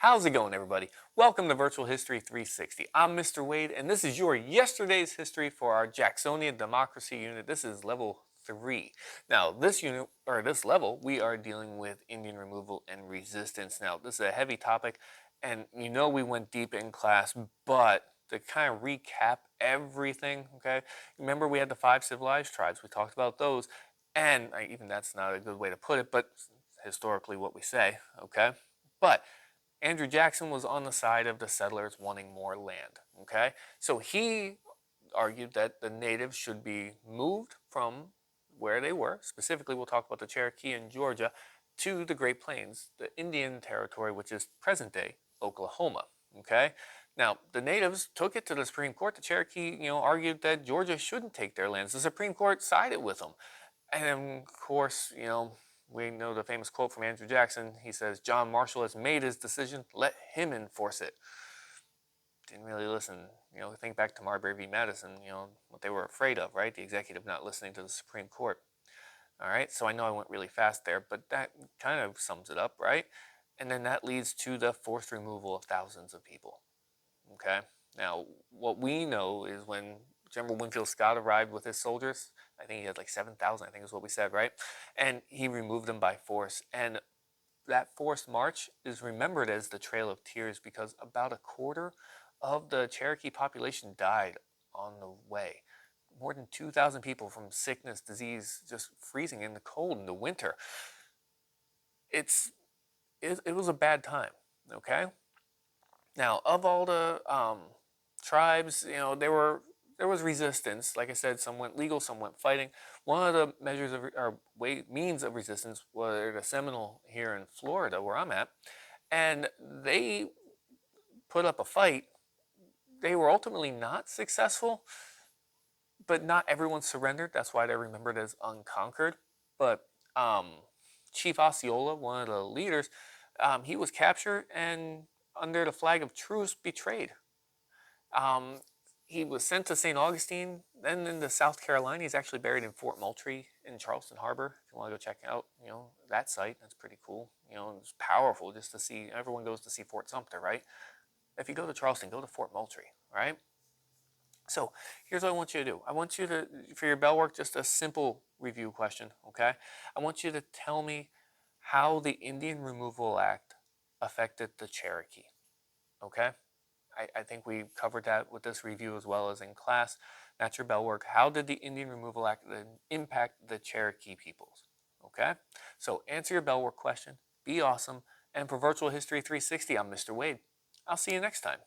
How's it going, everybody? Welcome to Virtual History 360. I'm Mr. Wade, and this is your yesterday's history for our Jacksonian Democracy unit. This is level 3. Now, this unit, or this level, we are dealing with Indian removal and resistance. Now, this is a heavy topic, and you know we went deep in class, but to kind of recap everything, okay? Remember we had the 5 civilized tribes. We talked about those, and even that's not a good way to put it, but historically what we say, okay? But Andrew Jackson was on the side of the settlers wanting more land, okay? So he argued that the natives should be moved from where they were, specifically we'll talk about the Cherokee in Georgia, to the Great Plains, the Indian Territory, which is present-day Oklahoma, okay? Now, the natives took it to the Supreme Court. The Cherokee, argued that Georgia shouldn't take their lands. The Supreme Court sided with them. And of course, we know the famous quote from Andrew Jackson. He says, John Marshall has made his decision, let him enforce it. Didn't really listen. Think back to Marbury v. Madison, what they were afraid of, right? The executive not listening to the Supreme Court. All right, so I know I went really fast there, but that kind of sums it up, right? And then that leads to the forced removal of thousands of people, okay? Now, what we know is when General Winfield Scott arrived with his soldiers, I think he had like 7,000, I think is what we said, right? And he removed them by force. And that forced march is remembered as the Trail of Tears because about a quarter of the Cherokee population died on the way. More than 2,000 people from sickness, disease, just freezing in the cold in the winter. It was a bad time, okay? Now, of all the tribes, there was resistance. Like I said, some went legal, some went fighting. One of the measures of or means of resistance were the Seminole here in Florida, where I'm at, and they put up a fight. They were ultimately not successful, but not everyone surrendered. That's why they're remembered as unconquered. But Chief Osceola, one of the leaders, he was captured and under the flag of truce betrayed. He was sent to St. Augustine, then into South Carolina. He's actually buried in Fort Moultrie in Charleston Harbor. If you want to go check out, that site, that's pretty cool. It's powerful just to see. Everyone goes to see Fort Sumter, right? If you go to Charleston, go to Fort Moultrie, right? So here's what I want you to do. I want you to, for your bell work, just a simple review question, okay? I want you to tell me how the Indian Removal Act affected the Cherokee, okay? I think we covered that with this review as well as in class. That's your bell work. How did the Indian Removal Act impact the Cherokee peoples? Okay? So answer your bell work question. Be awesome. And for Virtual History 360, I'm Mr. Wade. I'll see you next time.